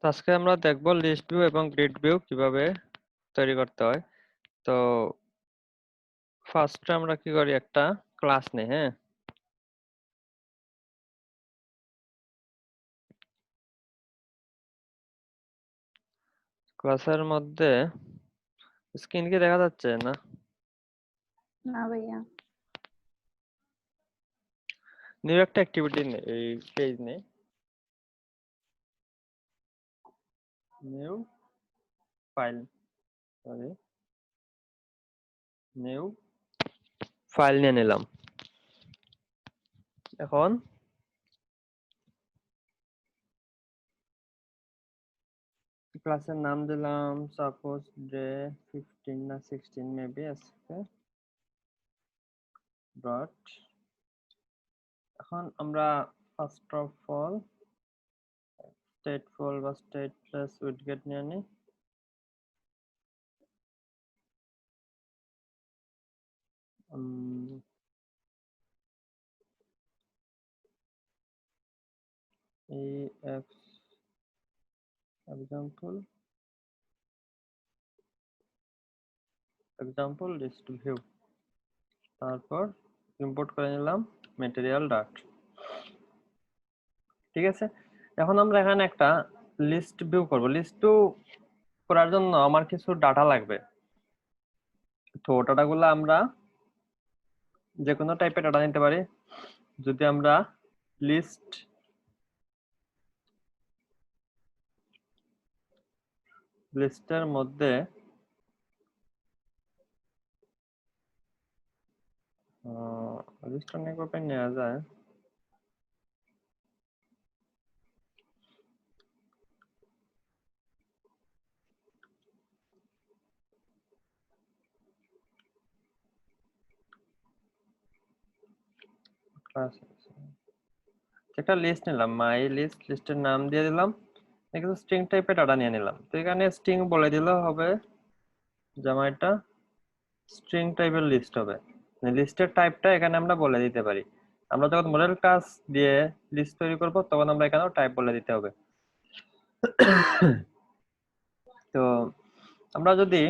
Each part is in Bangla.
তো আজকে আমরা দেখব লিস্ট ভিউ এবং গ্রিড ভিউ কিভাবে তৈরি করতে হয়। তো ফার্স্টে আমরা কি করি, একটা ক্লাস নেই। হ্যাঁ, ক্লাসের মধ্যে স্ক্রিন কি দেখা যাচ্ছে না? না ভাইয়া। নিউ একটা অ্যাক্টিভিটি নেই, এই পেজ নেই, new file, sorry new file নিয়ে নিলাম। এখন ক্লাসের নাম দিলাম সাপোজ ডে 15 না 16 মেবি আজকে ডট। এখন আমরা ফার্স্ট অফ অল স্টেটফুল বা স্টেটলেস উইডগেট নিয়ে নিই। এক্সাম্পল লিস্ট ভিউ, তারপর ইম্পোর্ট করে নিলাম ম্যাটেরিয়াল ডাট। ঠিক আছে, এখন আমরা এখানে একটা লিস্ট ভিউ করব। লিস্ট ভিউ করার জন্য আমার কিছু ডাটা লাগবে। তো ডাটাগুলো আমরা যে কোনো টাইপের ডাটা নিতে পারি। যদি আমরা লিস্টের মধ্যে লিস্ট অনেকভাবে নেওয়া যায়। একটা লিস্ট নিলাম, মাই লিস্ট, লিস্টের নাম দিয়ে দিলাম, কিছু স্ট্রিং টাইপের ডাটা নিয়ে নিলাম। তো এখানে স্ট্রিং বলে দিলেও হবে যে আমার এটা স্ট্রিং টাইপের লিস্ট হবে। লিস্টের টাইপটা এখানে আমরা বলে দিতে পারি। আমরা যখন মডেল ক্লাস দিয়ে লিস্ট তৈরি করব তখন আমরা এখানেও টাইপ বলে দিতে হবে। তো আমরা যদি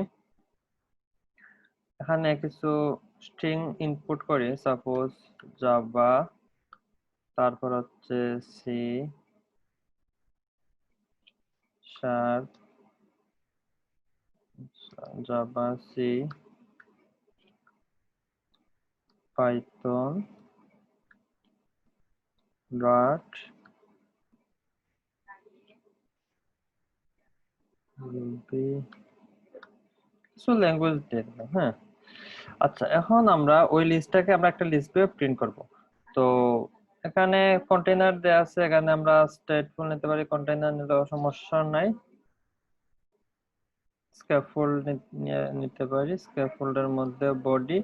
এখানে কিছু স্ট্রিং ইনপুট করি, সাপোজ জাভা, তারপর হচ্ছে C sharp, Java C, Python, dot, Ruby, কিছু ল্যাঙ্গুয়েজ দিয়ে দিলাম। হ্যাঁ, আচ্ছা, এখন আমরা ওই লিস্টটাকে আমরা একটা লিস্ট ভিউ প্রিন্ট করব। তো এখানে কন্টেইনার দেয়া আছে, এখানে আমরা স্টেটফুল নিতে পারি, কন্টেইনার নিলেও সমস্যা নাই। স্ক্যাফোল্ড নিতে পারি, স্ক্যাফোল্ডের মধ্যে বডি,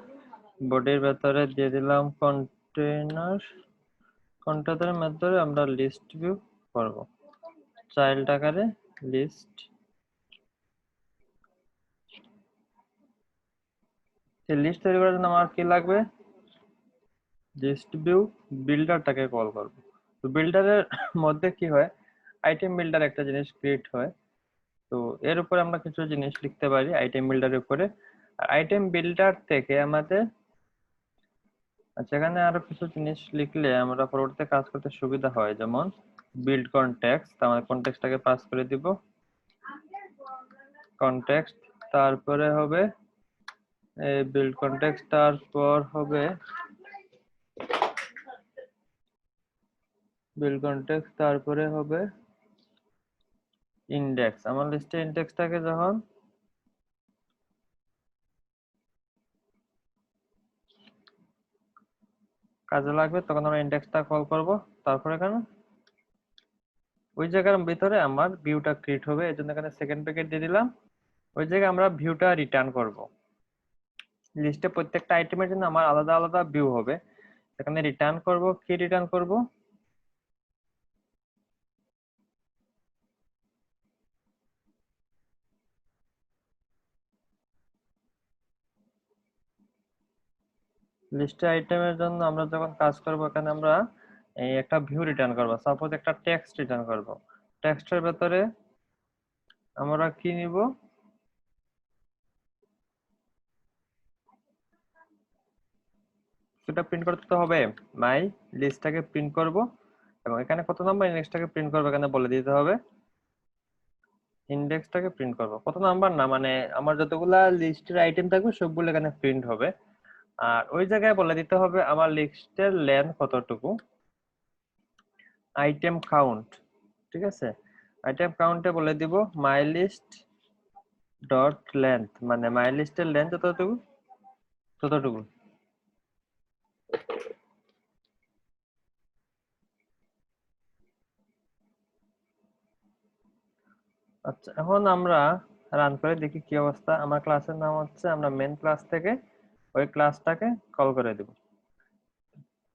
বডির ভেতরে দিয়ে দিলাম কন্টেইনার, কন্টেইনারের মধ্যে আমরা লিস্ট ভিউ করব, চাইল্ড আকারে লিস্ট। লিস্ট তৈরি করার জন্য আমার কি লাগবে, লিস্ট ভিউ বিল্ডারটাকে কল করব। তো বিল্ডারের মধ্যে কি হয়, আইটেম বিল্ডার একটা জিনিস ক্রিয়েট হয়। তো এর উপরে আমরা কিছু জিনিস লিখতে পারি আইটেম বিল্ডারের উপরে। আইটেম বিল্ডার থেকে আমাদের এখানে আরো কিছু জিনিস লিখলে আমরা পরবর্তীতে কাজ করতে সুবিধা হয়। যেমন বিল্ড কনটেক্সট, আমাদের কনটেক্সটটাকে পাস করে দিব কনটেক্সট, তারপরে হবে বিল্ড কনটেক্সট, তারপর হবে বিল্ড কনটেক্সট, তারপরে হবে ইন্ডেক্স। আমার লিস্টে ইন্ডেক্সটাকে যখন কাজে লাগবে তখন আমরা ইন্ডেক্সটা কল করব। তারপর এখানে ওই জায়গার ভিতরে আমার ভিউটা ক্রিয়েট হবে, এই জন্য এখানে সেকেন্ড ব্র্যাকেট দিয়ে দিলাম। ওই জায়গায় আমরা ভিউটা রিটার্ন করব। লিস্টে প্রত্যেকটা আইটেমের জন্য আমার আলাদা আলাদা ভিউ হবে। এখানে রিটার্ন করব, কি রিটার্ন করব, লিস্টে আইটেমের জন্য আমরা যখন কাজ করব এখানে আমরা এই একটা ভিউ রিটার্ন করব। সাপোজ একটা টেক্সট রিটার্ন করব। টেক্সটের ভেতরে আমরা কি নিব, সেটা প্রিন্ট করতে তো হবে। মাই লিস্টটাকে প্রিন্ট করব এবং এখানে কত নাম্বার ইন্ডেক্সটাকে প্রিন্ট করব এখানে বলে দিতে হবে। ইন্ডেক্সটাকে প্রিন্ট করব, কত নাম্বার না, মানে আমার যতগুলা লিস্টের আইটেম থাকবে সবগুলো এখানে প্রিন্ট হবে। আর ওই জায়গায় বলে দিতে হবে আমার লিস্টের লেন্থ কতটুকু, আইটেম কাউন্ট। ঠিক আছে, আইটেম কাউন্টে বলে দিব মাই লিস্ট ডট লেন্থ, মানে মাই লিস্টের লেন্থ যতটুকু ততটুকু। আচ্ছা, এখন আমরা রান করে দেখি কি অবস্থা। আমার ক্লাসের নাম হচ্ছে, আমরা মেন ক্লাস থেকে ওই ক্লাসটাকে কল করে দেব।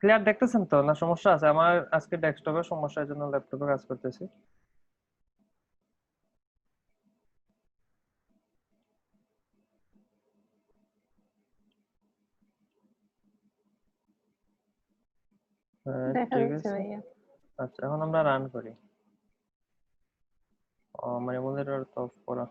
ক্লিয়ার দেখতেছেন তো, না সমস্যা আছে? আমার আজকে ডেস্কটপের সমস্যার জন্য ল্যাপটপে কাজ করতেছি। হ্যাঁ, দেখা ঠিক যাচ্ছে আছে। ভাইয়া। আচ্ছা, এখন আমরা রান করি। আমার এমুলেটর তো অফ করা।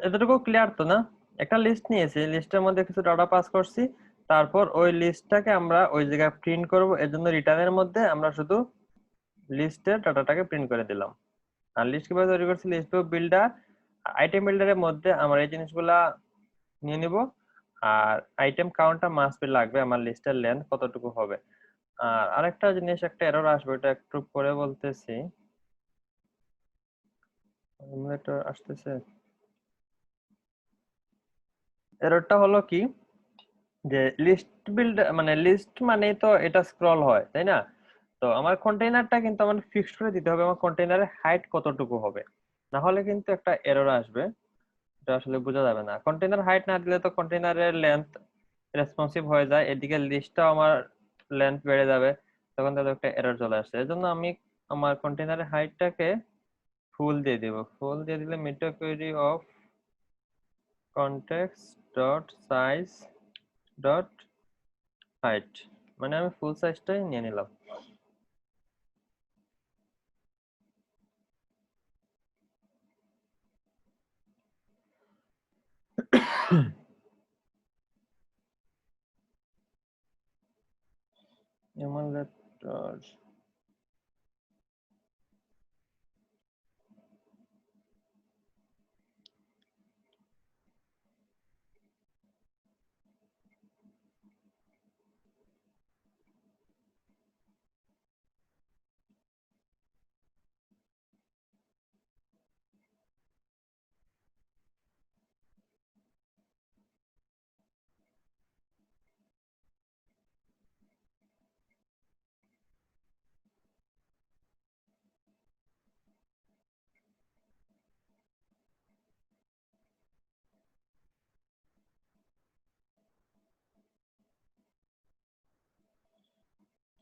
এতটুকু ক্লিয়ার তো না? একটা লিস্ট নিয়েছি, লিস্টের মধ্যে কিছু ডাটা পাস করছি, তারপর ওই লিস্টটাকে আমরা ওই জায়গায় প্রিন্ট করব। এর জন্য রিটার্নের মধ্যে আমরা শুধু লিস্টের ডাটাটাকে প্রিন্ট করে দিলাম। আর লিস্ট কিভাবে তৈরি করছি, লিস্ট বিল্ডার, আইটেম বিল্ডারের মধ্যে আমরা এই জিনিসগুলা নিয়ে নিব। আর আইটেম কাউন্টটা মাস্ট বি লাগবে, আমার লিস্টের লেন্থ কতটুকু হবে। আর আরেকটা জিনিস, একটা এরর আসবে, এটা একটু পরে বলতেছি। এটা আসতেছে, এররটা হলো কি, যে লিস্ট বিল্ড মানে লিস্ট মানে তো এটা স্ক্রল হয়, তাই না? তো আমার কন্টেইনারটা কিন্তু আমার ফিক্সড করে দিতে হবে, আমার কন্টেইনারের হাইট কতটুকু হবে, না হলে কিন্তু একটা এরর আসবে। এটা আসলে বোঝা যাবে না, কন্টেইনার হাইট না দিলে তো কন্টেইনারের লেন্থ রেসপন্সিভ হয়ে যায়, এদিকে লিস্টটাও আমার লেন্থ বেড়ে যাবে, তখন তাদের একটা এরর চলে আসছে। এর জন্য আমি আমার কন্টেইনারের হাইটটাকে ফুল দিয়ে দিব। ফুল দিয়ে দিলে media query of context dot size dot height, মানে আমি ফুল সাইজটাই নিয়ে নিলাম। এমন লেটার,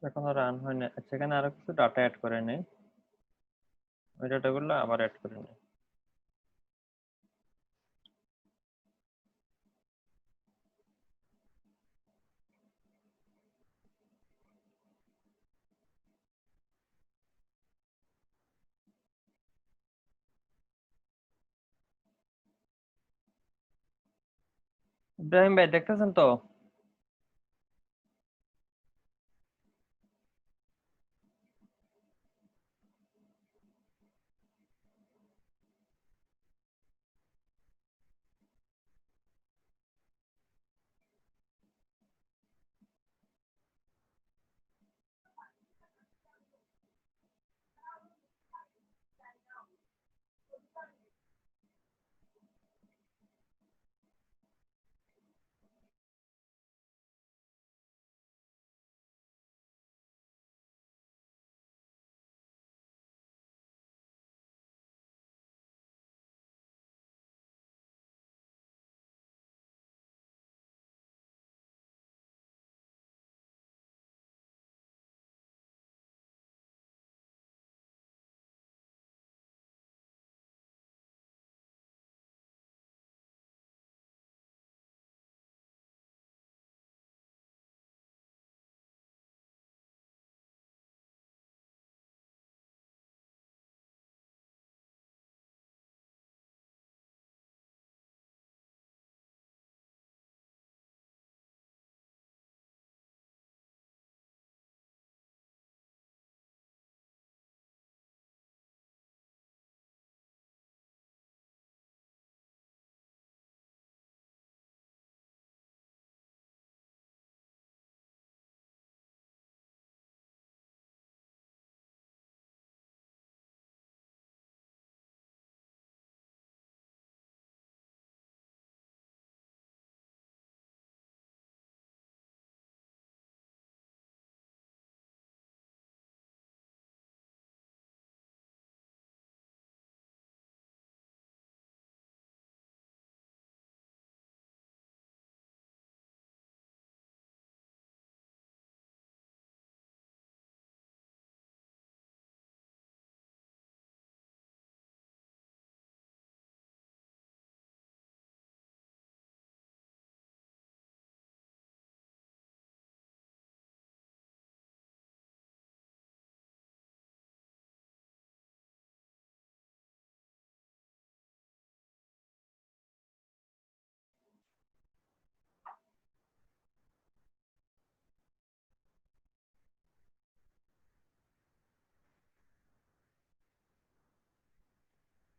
এখনো রান হয়নি। আচ্ছা, এখানে আরো কিছু ডাটা অ্যাড করে নেই, ওই ডাটাগুলো আবার অ্যাড করে নেই। ইব্রাহিম ভাই দেখতেছেন তো?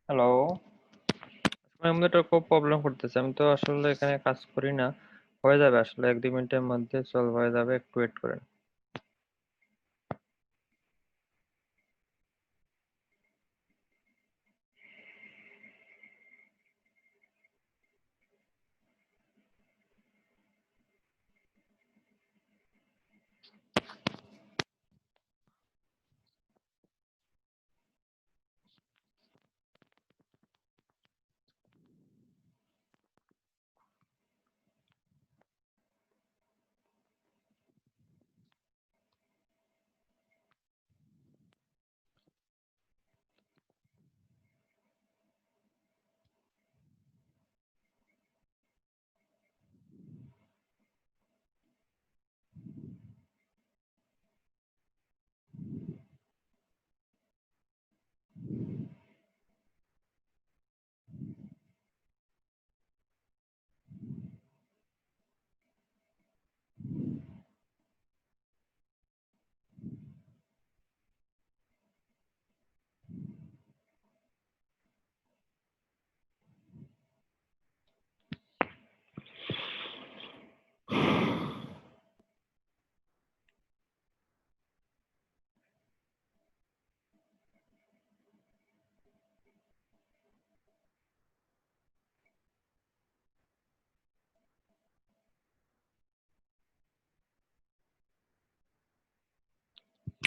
হ্যালো, আমার মধ্যে খুব প্রবলেম করতেছে। আমি তো আসলে এখানে কাজ করি না। হয়ে যাবে আসলে ১-২ মিনিটের মধ্যে সলভ হয়ে যাবে। একটু ওয়েট করেন।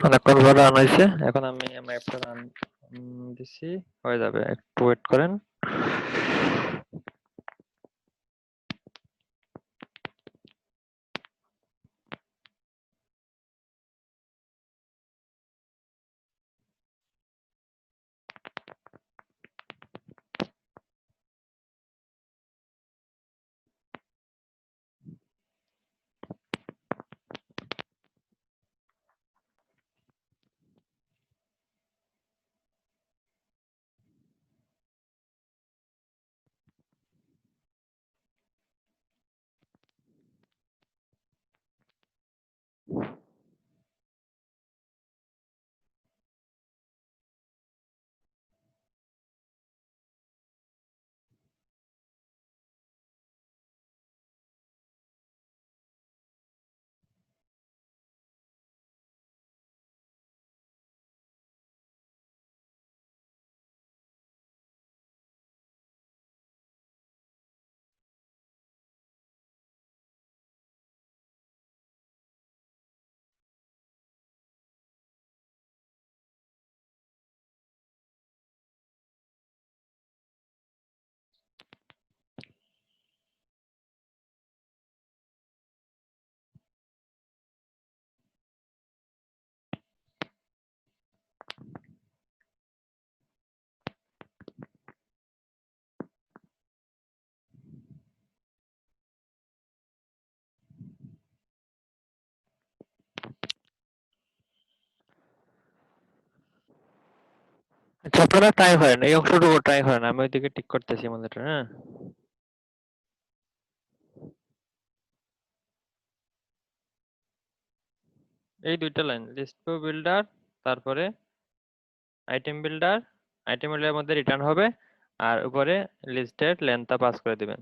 অনেকক্ষণ পর রান হয়েছে। এখন আমি আমার অ্যাপটা রান দিছি। হয়ে যাবে। একটু ওয়েট করেন। আচ্ছা, আপনারা ট্রাই করেন। এই অংশটুকু ট্রাই করেন। আমি ওইদিকে ঠিক করতেছি মনিটর, হ্যাঁ? এই ২ টা লাইন লিস্ট টু বিল্ডার, তারপরে আইটেম বিল্ডার, আইটেম বিল্ডারের মধ্যে রিটার্ন হবে আর উপরে লিস্টের লেন্থটা পাস করে দিবেন।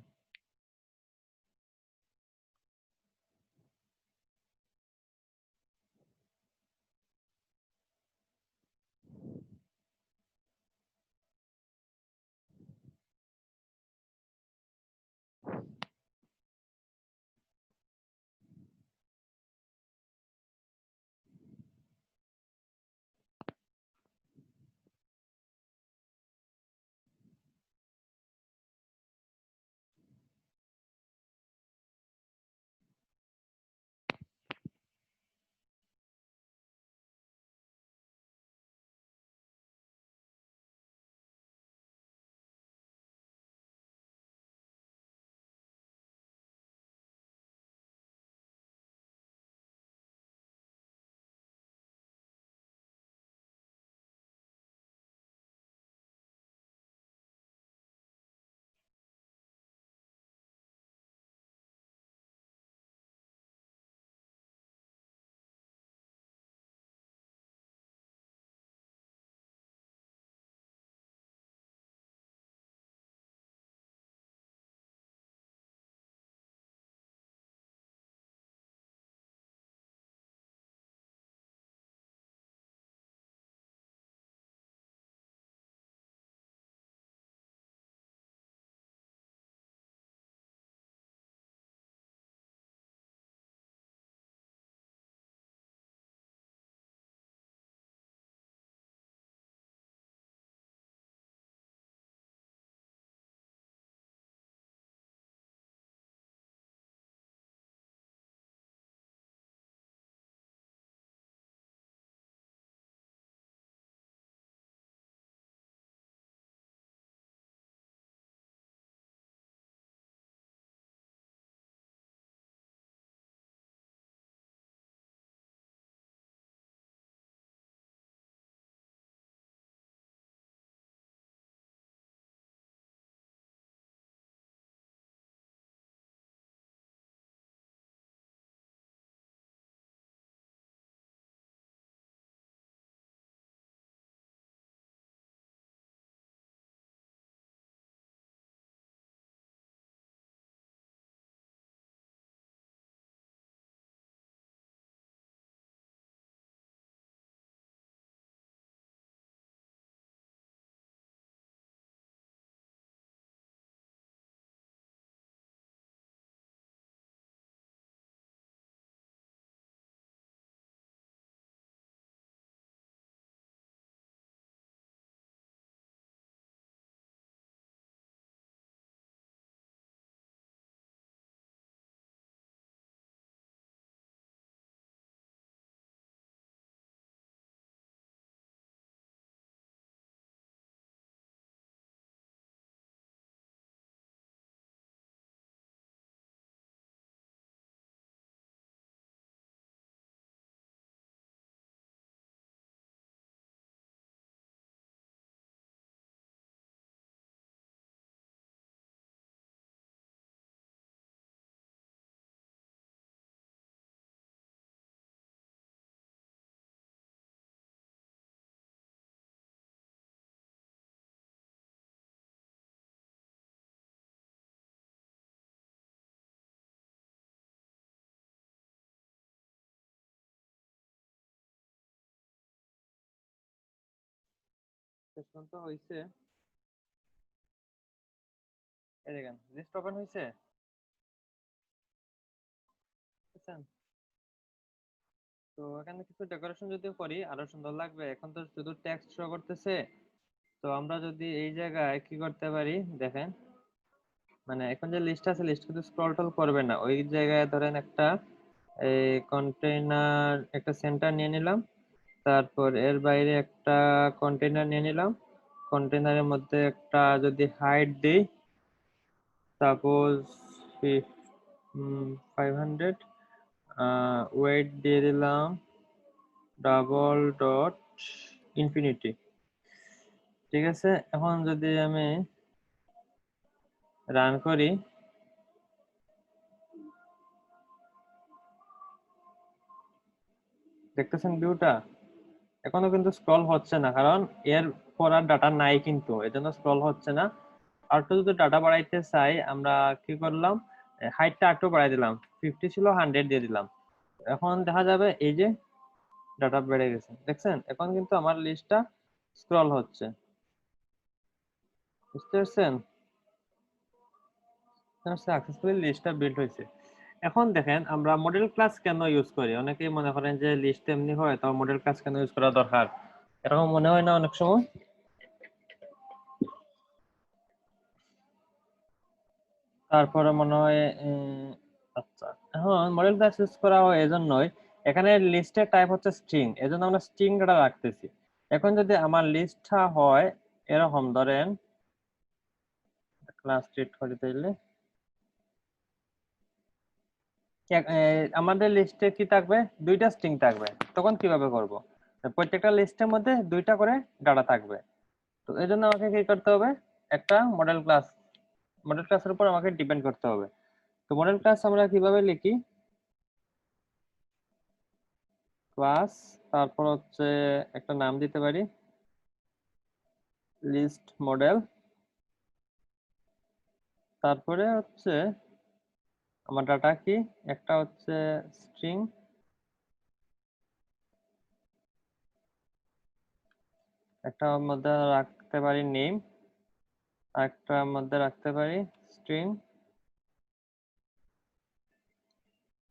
শেষ পর্যন্ত হয়েছে। এই দেখেন লিস্ট ওপেন হয়েছে, বুঝছেন? তো এখানে কিছু ডেকোরেশন যদি করি আরো সুন্দর লাগবে। এখন তো শুধু টেক্সট শো করতেছে, তো আমরা যদি এই জায়গায় কি করতে পারি দেখেন, মানে এখন যে লিস্ট আছে লিস্ট কিন্তু স্ক্রল টল করবে না। ওই জায়গায় ধরেন একটা এই কন্টেইনার একটা সেন্টার নিয়ে নিলাম, তারপর এর বাইরে একটা কন্টেইনার নিয়ে নিলাম, কন্টেইনারের মধ্যে একটা যদি হাইট দিই সাপোজ 500, ওয়েট দিয়ে দিলাম ডাবল ডট ইনফিনিটি। ঠিক আছে, এখন যদি আমি রান করি, দেখতেছেন ভিউটা? এখনো কিন্তু স্ক্রল হচ্ছে না, কারণ এর পর আর ডাটা নাই, কিন্তু এজন্য স্ক্রল হচ্ছে না। আর একটু যদি ডাটা বাড়াইতে চাই আমরা কি করলাম, হাইটটা একটু বাড়াই দিলাম, 50 ছিল 100 দিয়ে দিলাম। এখন দেখা যাবে এই যে ডাটা বেড়ে গেছে, দেখছেন? এখন কিন্তু আমার লিস্টটা স্ক্রল হচ্ছে, বুঝতে পারছেন? সাকসেসফুলি লিস্টটা বিল্ড হয়েছে। এখন দেখেন আমরা মডেল ক্লাস কেন ইউজ করি, অনেকেই মনে করেন যে লিস্ট এমনি হয়, তো মডেল ক্লাস কেন ইউজ করা দরকার, এরকম মনে হয় না অনেক সময়? তারপরে মনে হয় আচ্ছা, এখন মডেল ক্লাস ইউজ করা হয় এজন্যই, এখানে লিস্টের টাইপ হচ্ছে স্ট্রিং, এজন্য আমরা স্ট্রিং ডাটা রাখতেছি। এখন যদি আমার লিস্টটা হয় এরকম, ধরেন ক্লাস ট্রিট করে দিলে আমাদের লিস্টে কি থাকবে, দুইটা স্ট্রিং থাকবে। তখন কিভাবে করব, প্রত্যেকটা লিস্টের মধ্যে দুইটা করে ডাটা থাকবে। তো এই জন্য আমাকে কি করতে হবে, একটা মডেল ক্লাসের উপর আমাকে ডিপেন্ড করতে হবে। তো মডেল ক্লাস আমরা কিভাবে লিখি, ক্লাস, তারপর হচ্ছে একটা নাম দিতে পারি লিস্ট মডেল, তারপরে হচ্ছে আমার ডাটা কি, একটা হচ্ছে স্ট্রিং, একটা মধ্যে রাখতে পারি নেম, আরেকটার মধ্যে রাখতে পারি স্ট্রিং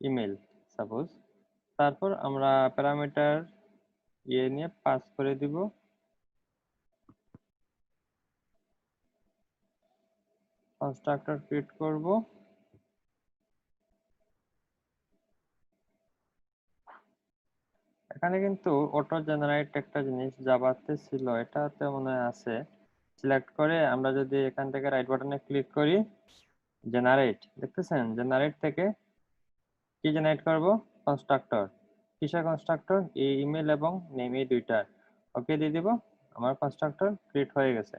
ইমেল সাপোজ। তারপর আমরা প্যারামিটার নিয়ে পাস করে দিব কনস্ট্রাক্টর ক্রিয়েট করব। এখানে কিন্তু অটো জেনারেট একটা জিনিস জাভাতে ছিল, এটাতে মনে হয় আছে। সিলেক্ট করে আমরা যদি এখান থেকে রাইট বাটনে ক্লিক করি, জেনারেট, দেখতেছেন? জেনারেট থেকে কি জেনারেট করব, কনস্ট্রাক্টর। কিসের কনস্ট্রাক্টর, এই ইমেল এবং নেম, এই দুইটার। ওকে দিয়ে দিব, আমার কনস্ট্রাক্টর ক্রিয়েট হয়ে গেছে।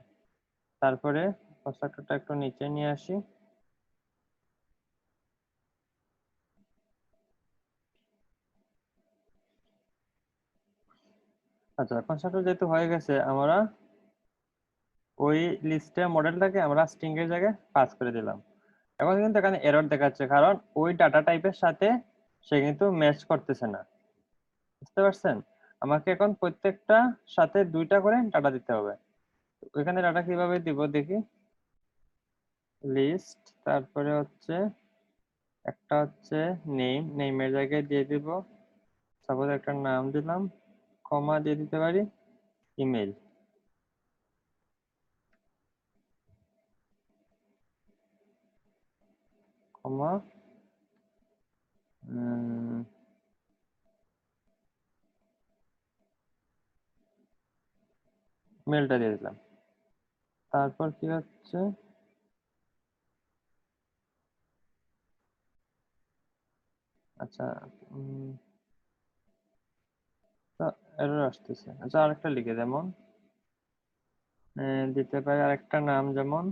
তারপরে কনস্ট্রাক্টরটা একটু নিচে নিয়ে আসি, আচ্ছা কনস্ট্রাক্টর যেহেতু হয়ে গেছে, আমরা ওই লিস্টের মডেলটাকে আমরা স্ট্রিং এর জায়গায় পাস করে দিলাম। এখন কিন্তু এখানে এরর দেখাচ্ছে, কারণ ওই ডাটা টাইপের সাথে সে কিন্তু ম্যাচ করতেছে না, বুঝতে পারছেন? আমাকে এখন প্রত্যেকটা সাথে দুইটা করে ডাটা দিতে হবে। ওইখানে ডাটা কিভাবে দিব দেখি, লিস্ট, তারপরে হচ্ছে একটা হচ্ছে নেম, নেমের জায়গায় দিয়ে দিব সাপোজ একটা নাম দিলাম, কমা দিয়ে দিতে পারি ইমেল, কমা মেলটা দিয়ে দিলাম। তারপর কি হচ্ছে, আচ্ছা এরর আসতেছে। আচ্ছা আরেকটা লিখে, যেমন দিতে পারি আরেকটা নাম, যেমন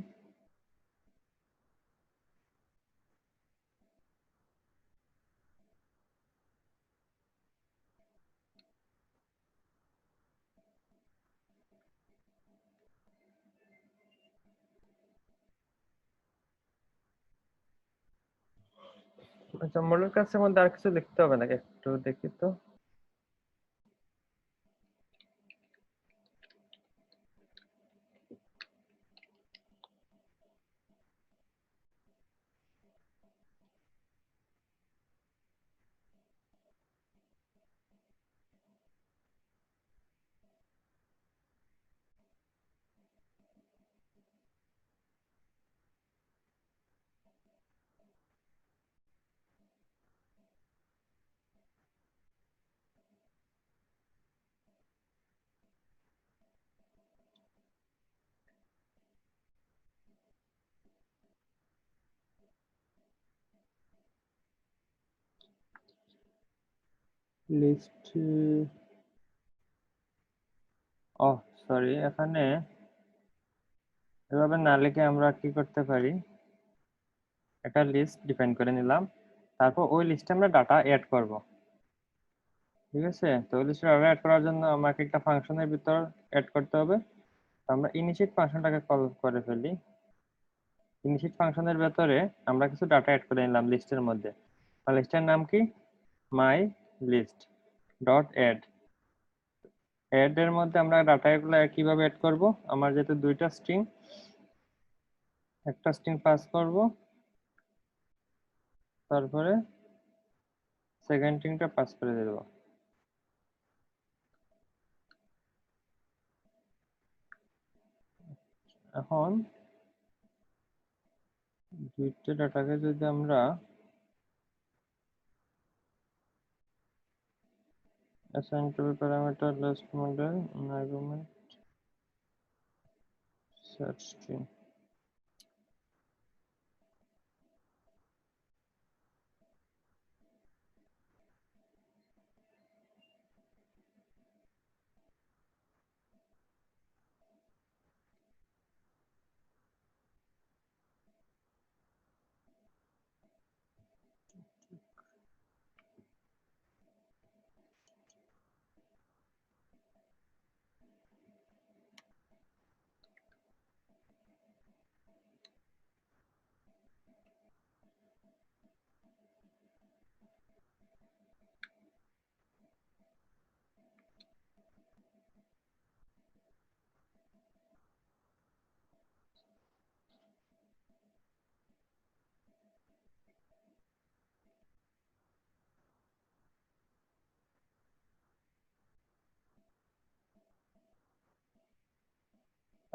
আচ্ছা মডেল ক্লাসের মধ্যে আর কিছু লিখতে হবে নাকি, একটু দেখি তো। লিস্ট, ও সরি, এখানে এভাবে না লিখে আমরা কি করতে পারি, একটা লিস্ট ডিফাইন করে নিলাম, তারপর ওই লিস্টে আমরা ডাটা অ্যাড করব। ঠিক আছে, তো ওই লিস্টে ডাটা অ্যাড করার জন্য আমাকে একটা ফাংশনের ভিতর অ্যাড করতে হবে। তো আমরা ইনিশিয়েট ফাংশনটাকে কল করে ফেলি। ইনিশিয়েট ফাংশনের ভেতরে আমরা কিছু ডাটা অ্যাড করে নিলাম লিস্টের মধ্যে। লিস্টের নাম কি, my list dot add. Add এর মধ্যে আমরা ডাটাগুলো কিভাবে অ্যাড করব, আমার যেহেতু দুইটা স্ট্রিং, একটা স্ট্রিং পাস করব, তারপরে সেকেন্ড স্ট্রিংটা পাস করে দেব। এখন দুইটা ডাটাকে যদি আমরা assign to parameter list model argument set string,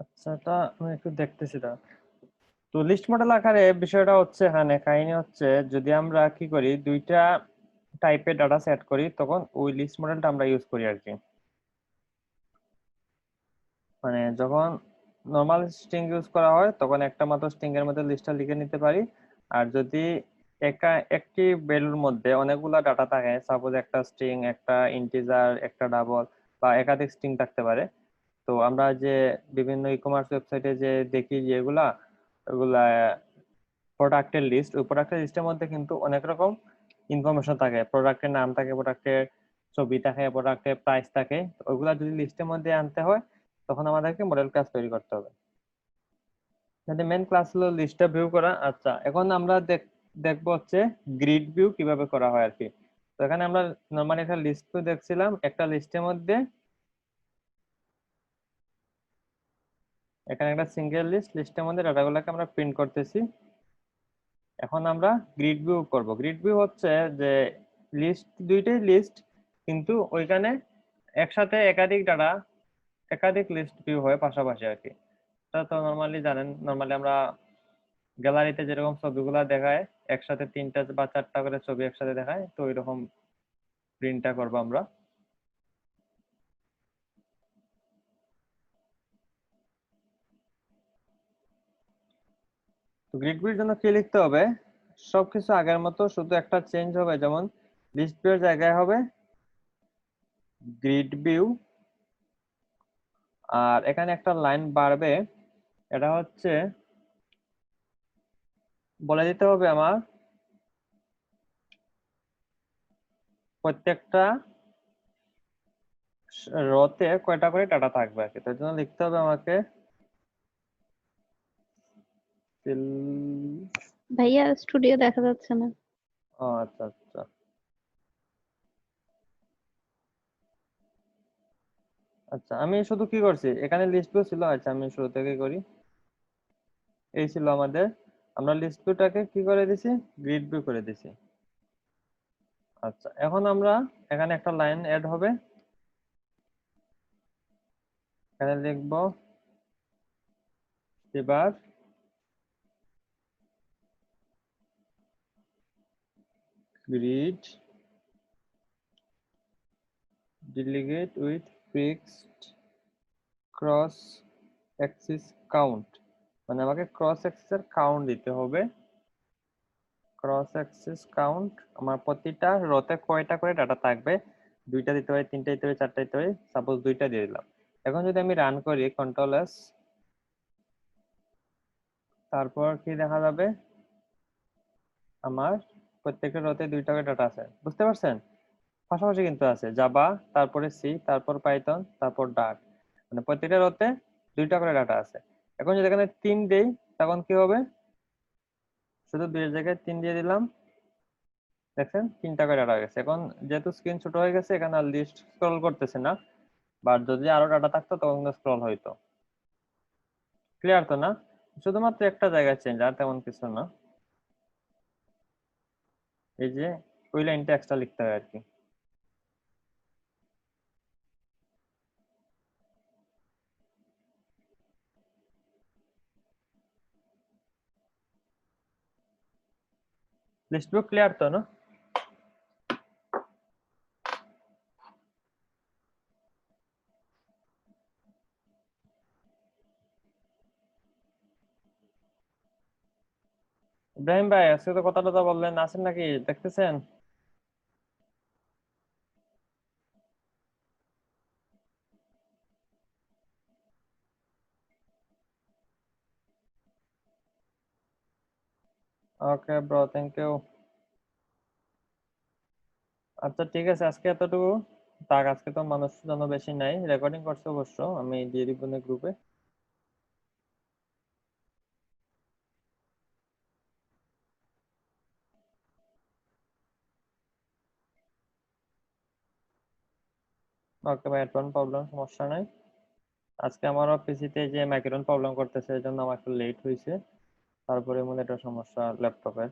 আচ্ছা এটা আমি একটু দেখতেছি। তো লিস্ট মডেল আকারে বিষয়টা হচ্ছে, এখানে কাহিনী হচ্ছে, যদি আমরা কি করি, দুইটা টাইপের ডাটা সেট করি, তখন ওই লিস্ট মডেলটা আমরা ইউজ করি আর কি। মানে যখন নর্মাল স্ট্রিং ইউজ করা হয় তখন একটা মাত্র স্ট্রিং এর মধ্যে লিস্টটা লিখে নিতে পারি। আর যদি একটি ভ্যালুর মধ্যে অনেকগুলা ডাটা থাকে, সাপোজ একটা স্ট্রিং, একটা ইন্টিজার, একটা ডাবল, বা একাধিক স্ট্রিং থাকতে পারে, তো আমরা যে বিভিন্ন ই কমার্স ওয়েবসাইটে যে দেখি যে এগুলা, ওগুলা প্রোডাক্টের লিস্ট, ওই প্রোডাক্টের লিস্টের মধ্যে কিন্তু অনেক রকম ইনফরমেশন থাকে, প্রোডাক্টের নাম থাকে, প্রোডাক্টের ছবি থাকে, প্রোডাক্টের প্রাইস থাকে। তো ওইগুলা যদি লিস্টের মধ্যে আনতে হয় তখন আমাদেরকে মডেল ক্লাস তৈরি করতে হবে। মেন ক্লাস হলো লিস্টটা ভিউ করা। আচ্ছা এখন আমরা দেখবো হচ্ছে গ্রিড ভিউ কিভাবে করা হয় আর কি। তো এখানে আমরা নর্মালি একটা লিস্ট ভিউ দেখছিলাম, একটা লিস্টের মধ্যে এখানে একটা সিঙ্গেল লিস্টের মধ্যে ডাটাগুলোকে আমরা প্রিন্ট করতেছি। এখন আমরা গ্রিড ভিউ করব। গ্রিড ভিউ হচ্ছে যে লিস্ট, দুইটাই লিস্ট, কিন্তু ওইখানে একসাথে একাধিক ডাটা, একাধিক লিস্ট ভিউ হয় পাশাপাশি আর কি। এটা তো নর্মালি জানেন, নর্মালি আমরা গ্যালারিতে যেরকম ছবিগুলা দেখায়, একসাথে তিনটা বা চারটা করে ছবি একসাথে দেখায়, তো ওইরকম প্রিন্টটা করবো আমরা। তো গ্রিড ভিউর জন্য কি লিখতে হবে, সবকিছু আগের মতো, শুধু একটা চেঞ্জ হবে, যেমন লিস্ট ভিউর জায়গায় হবে গ্রিড ভিউ। আর এখানে একটা লাইন বাড়বে, এটা হচ্ছে বলে দিতে হবে আমার প্রত্যেকটা রোতে কয়টা করে ডাটা থাকবে আর কি। তার জন্য লিখতে হবে আমাকে ভাইয়া স্টুডিও দেখা যাচ্ছে না। ও আচ্ছা আচ্ছা আচ্ছা, আমি শুধু কি করছি, এখানে লিস্ট ভিউ ছিল, আচ্ছা আমি শুরু থেকে করি। এই ছিল আমাদের, আমরা লিস্ট ভিউটাকে কি করে দিছি, গ্রিড ভিউ করে দিছি। আচ্ছা এখন আমরা এখানে একটা লাইন অ্যাড হবে, এখানে লিখবো এবার grid delegate with fixed cross axis count, মানে আমাকে ক্রস অ্যাক্সিসের কাউন্ট দিতে হবে। ক্রস অ্যাক্সিস কাউন্ট, আমার প্রতিটা রোতে কয়টা করে ডাটা থাকবে 2টা দিতে পারি, 3টা দিতে পারি, 4টা দিতে পারি, সাপোজ 2টা দিয়ে দিলাম। এখন যদি আমি রান করি কন্ট্রোল এস, তারপর কি দেখা যাবে, আমার প্রত্যেকটা রোতে 2টা করে ডাটা আছে, বুঝতে পারছেন? পাশাপাশি কিন্তু আছে জাভা, তারপরে সি, তারপর পাইথন, তারপর ডাক, মানে প্রত্যেকটা রোতে 2টা করে ডাটা আছে। এখন যদি এখানে 3 দেই তখন কি হবে, শুধু 2 এর জায়গায় 3 দিয়ে দিলাম, দেখছেন 3টা করে ডাটা গেছে। এখন যেহেতু স্ক্রিন ছোট হয়ে গেছে এখানে আর লিস্ট স্ক্রল করতেছে না, বাট যদি আরো ডাটা থাকতো তখন স্ক্রল হইতো। ক্লিয়ার তো না? শুধুমাত্র একটা জায়গায় চেঞ্জ, আর তেমন কিছু না। এই যে ওই লাইনটা এক্সট্রা লিখতে হয় আর কি। লিস্ট বুক ক্লিয়ার তো না? ইব্রাহিম ভাই আজকে তো কথা টথা বললেন, আছেন নাকি দেখতেছেন? Okay bro, thank you. আচ্ছা ঠিক আছে, আজকে এতটুকু থাক। আজকে তো মানুষ জন বেশি নাই, রেকর্ডিং করছে অবশ্য, আমি দিয়ে দিব গ্রুপে। ওকে ভাই, এট প্রবলেম, সমস্যা নাই। আজকে আমারও পিসিতে যে মাইক্রোন প্রবলেম করতেছে, এই জন্য আমার একটু লেট হয়েছে। তারপরে মনে একটা সমস্যা ল্যাপটপের।